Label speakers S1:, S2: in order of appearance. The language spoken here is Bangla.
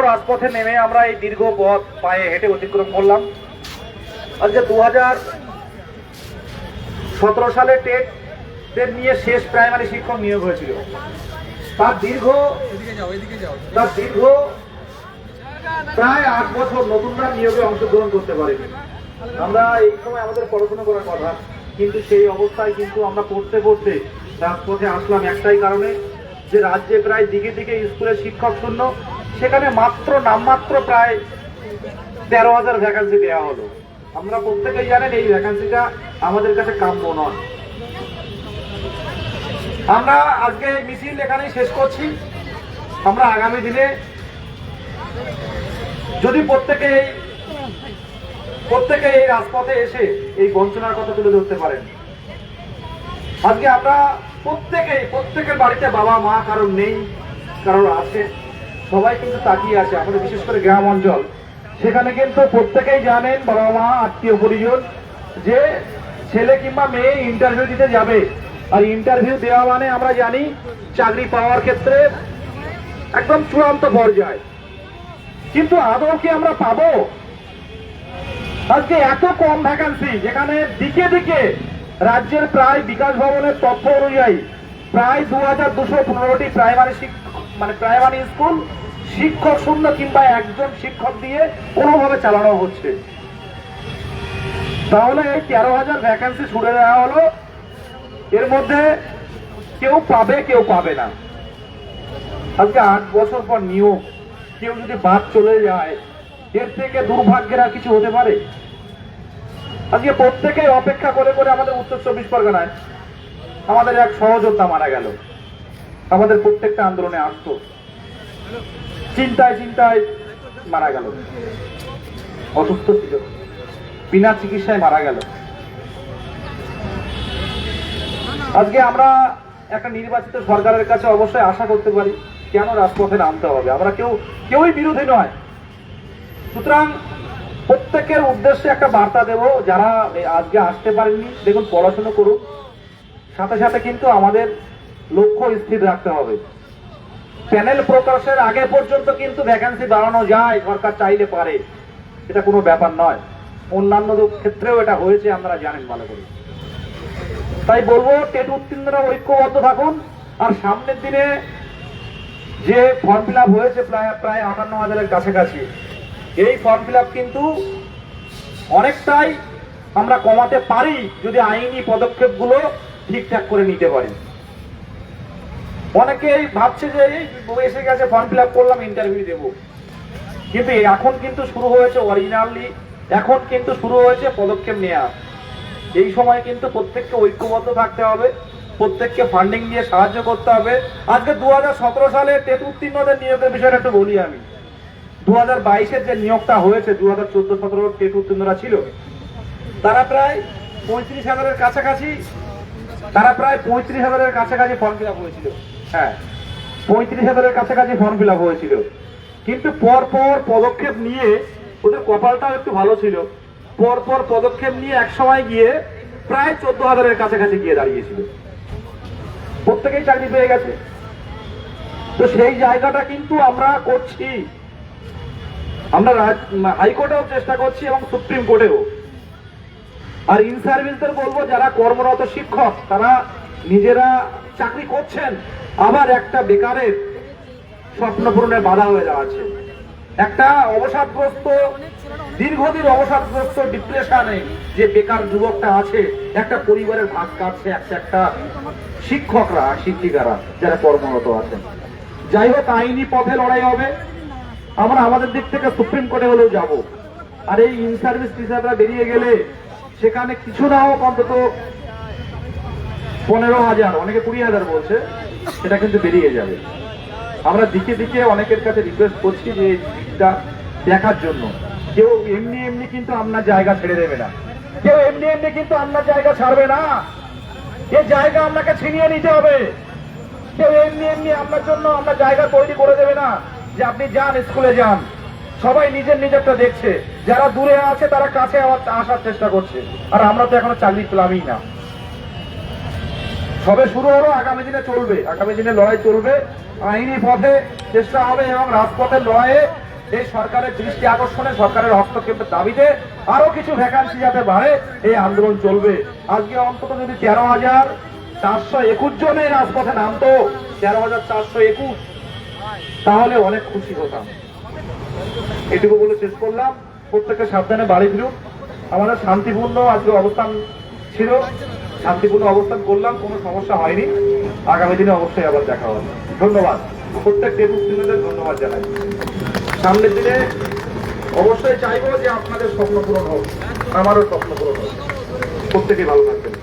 S1: রাজপথে নেমে আমরা এই দীর্ঘ পথ পায়ে হেঁটে অতিক্রম করলাম। আজকে 2017 সালে টেট নিয়ে শেষ প্রাইমারি শিক্ষক নিয়োগ হয়েছিল। তার দীর্ঘ প্রায় 8 বছর নতুনরা নিয়োগে অংশগ্রহণ করতে পারেনি। আমরা এই সময় আমাদের পড়াশোনা করার কথা, কিন্তু সেই অবস্থায় কিন্তু আমরা পড়তে পড়তে রাজপথে আসলাম একটাই কারণে, যে রাজ্যে প্রায় দিকে দিকে স্কুলের শিক্ষক শূন্য, সেখানে নামমাত্র প্রায় 13,000 ভ্যাকান্সি দেওয়া হলো। আমরা প্রত্যেকেই জানেন এই ভ্যাকান্সিটা আমাদের কাছে কাম্য নয়। আমরা আজকে মিছিল এখানেই শেষ করছি। আমরা আগামী দিনে যদি প্রত্যেকে এই রাজপথে এসে এই বঞ্চনার কথা তুলে ধরতে পারেন। আজকে আমরা প্রত্যেকের বাড়িতে বাবা মা কারোর নেই, কারোর আছে, সবাই কিন্তু তাকিয়ে আছে। আমাদের বিশেষ করে গ্রাম অঞ্চল, সেখানে কিন্তু প্রত্যেকেই জানেন বাবা মা আত্মীয় পরিজন যে ছেলে কিংবা মেয়ে ইন্টারভিউ দিতে যাবে, আর ইন্টারভিউ দেওয়া মানে আমরা জানি চাকরি পাওয়ার ক্ষেত্রে একদম চূড়ান্ত পর্যায়ে। কিন্তু আদৌ কি আমরা পাবো? আজকে এত কম ভ্যাকান্সি, যেখানে দিকে দিকে রাজ্যের প্রায় বিকাশ ভবনের তথ্য অনুযায়ী প্রায় 2215টি প্রাইমারি স্কুল শিক্ষক শূন্য কিংবা একজন শিক্ষক দিয়ে কোনোভাবে চালানো হচ্ছে। তাহলে এই 13,000 ভ্যাকান্সি ছুড়ে দেওয়া হলো, এর মধ্যে কেউ পাবে কেউ পাবে না। আজকে 8 বছর পর নিয়োগ, কেউ যদি বাদ চলে যায়, এর থেকে দুর্ভাগ্যের আর কিছু হতে পারে? আজকে প্রত্যেকেই অপেক্ষা করে করে আমাদের উত্তর 24 পরগনায় আমাদের এক সহযোদ্ধা মারা গেল। আমাদের প্রত্যেকটা আন্দোলনে আসতো, চিন্তায় মারা গেল, অসুস্থ ছিল, বিনা চিকিৎসায় মারা গেল। আজকে আমরা একটা নির্বাচিত সরকারের কাছে অবশ্যই আশা করতে পারি, কেন রাজপথে নামতে হবে? আমরা কেউই বিরোধী নয়। সুতরাং প্রত্যেকের উদ্দেশ্যে একটা বার্তা দেব, যারা আজকে আসতে পারেননি, দেখুন পড়াশোনা করুন, সাথে সাথে কিন্তু আমাদের লক্ষ্য স্থির রাখতে হবে। প্যানেল প্রকাশের আগে পর্যন্ত কিন্তু ভ্যাকান্সি বাড়ানো যায়, সরকার চাইলে পারে, এটা কোনো ব্যাপার নয়। অন্যান্য ক্ষেত্রেও এটা হয়েছে, আপনারা জানেন ভালো করে। তাই বলবো, টেট উত্তীর্ণরা ঐক্যবদ্ধ থাকুন। আর সামনের দিনে যে ফর্ম ফিল আপ হয়েছে প্রায় 58,000-এর কাছাকাছি, এই ফর্ম ফিল আপ কিন্তু অনেকটাই আমরা কমাতে পারি যদি আইনি পদক্ষেপগুলো ঠিকঠাক করে নিতে পারি। অনেকেই ভাবছে যে এই এসে গেছে, ফর্ম ফিল আপ করলাম, ইন্টারভিউ দেব, কিন্তু এখন কিন্তু শুরু হয়েছে অরিজিনালি, এখন কিন্তু শুরু হয়েছে পদক্ষেপ নেওয়া। এই সময় কিন্তু প্রত্যেককে ঐক্যবদ্ধ থাকতে হবে, প্রত্যেককে ফান্ডিং দিয়ে সাহায্য করতে হবে। আজকে 2017 সালে টেট উত্তীর্ণদের নিয়োগের বিষয়টা একটু বলি আমি। 2022-এর যে নিয়োগটা হয়েছে, 2014-17 টেট উত্তীর্ণরা ছিল, তারা প্রায় 35,000-এর কাছাকাছি ফর্ম ফিল আপ হয়েছিল। হ্যাঁ, 35,000-এর কাছাকাছি ফর্ম ফিল আপ হয়েছিল। কিন্তু পরপর পদক্ষেপ নিয়ে, ওদের কপালটাও একটু ভালো ছিল, পরপর পদক্ষেপ নিয়ে এক সময় গিয়ে প্রায় 14,000-এর কাছাকাছি গিয়ে দাঁড়িয়েছিল। প্রত্যেকেই চাকরি পেয়ে গেছে। তো সেই জায়গাটা কিন্তু আমরা করছি, আমরা হাইকোর্টেও চেষ্টা করছি এবং সুপ্রিম কোর্টেও। আর ইন সার্ভিসদের বলবো, যারা কর্মরত শিক্ষক, তারা নিজেরা চাকরি করছেন, আবার একটা বেকারের স্বপ্ন পূরণে বাধা হয়ে দাঁড়াচ্ছে। একটা দীর্ঘদিন অবসাদগ্রস্ত ডিপ্রেশনে যে বেকার যুবকটা আছে, একটা পরিবারের ভাগ কাটছে একটা শিক্ষকরা, শিক্ষিকারা যারা কর্মরত আছেন। যাই হোক, আইনি পথে লড়াই হবে, আমরা আমাদের দিক থেকে সুপ্রিম কোর্টে হলেও যাব। আর এই ইন সার্ভিস টিচাররা বেরিয়ে গেলে সেখানে কিছু না হোক অন্তত 15,000, অনেকে 20,000 বলছে, সেটা কিন্তু বেরিয়ে যাবে। আমরা দিকে দিকে অনেকের কাছে রিকোয়েস্ট করছি যে এই দিকটা দেখার জন্য। কেউ এমনি কিন্তু আপনার জায়গা ছেড়ে দেবে না, কেউ এমনি কিন্তু আপনার জায়গা ছাড়বে না। এই জায়গা আপনাকে ছিনিয়ে নিতে হবে। কেউ এমনি আপনার জন্য আপনার জায়গা তৈরি করে দেবে না যে আপনি যান, স্কুলে যান। সবাই নিজেরটা দেখছে, যারা দূরে আছে তারা কাছে আসার চেষ্টা করছে। আর আমরা তো এখনো চাকরি পেলামই না। সবে শুরু হলো, আগামী দিনে চলবে, আগামী দিনে লড়াই চলবে, আইনি পথে চেষ্টা হবে এবং রাজপথের লড়াইয়ে এই সরকারের দৃষ্টি আকর্ষণে, সরকারের হস্তক্ষেপের দাবিতে আরো কিছু ভ্যাকান্সি যাতে বাড়ে, এই আন্দোলন চলবে। আজকে অন্তত যদি 13,421 জনে রাজপথে নামতো, 13,421, তাহলে অনেক খুশি হতাম। এটুকু বলে শেষ করলাম। প্রত্যেকে সাবধানে বাড়ি ফিরুন। আমাদের শান্তিপূর্ণ আজকে অবস্থান ছিল, শান্তিপূর্ণ অবস্থান করলাম, কোনো সমস্যা হয়নি। আগামী দিনে অবশ্যই আবার দেখা হবে। ধন্যবাদ, প্রত্যেক দেবস্থিনীদের ধন্যবাদ জানাই। সামনের দিনে অবশ্যই চাইবো যে আপনাদের স্বপ্ন পূরণ হোক, আমারও স্বপ্ন পূরণ হোক। প্রত্যেকেই ভালো থাকবেন।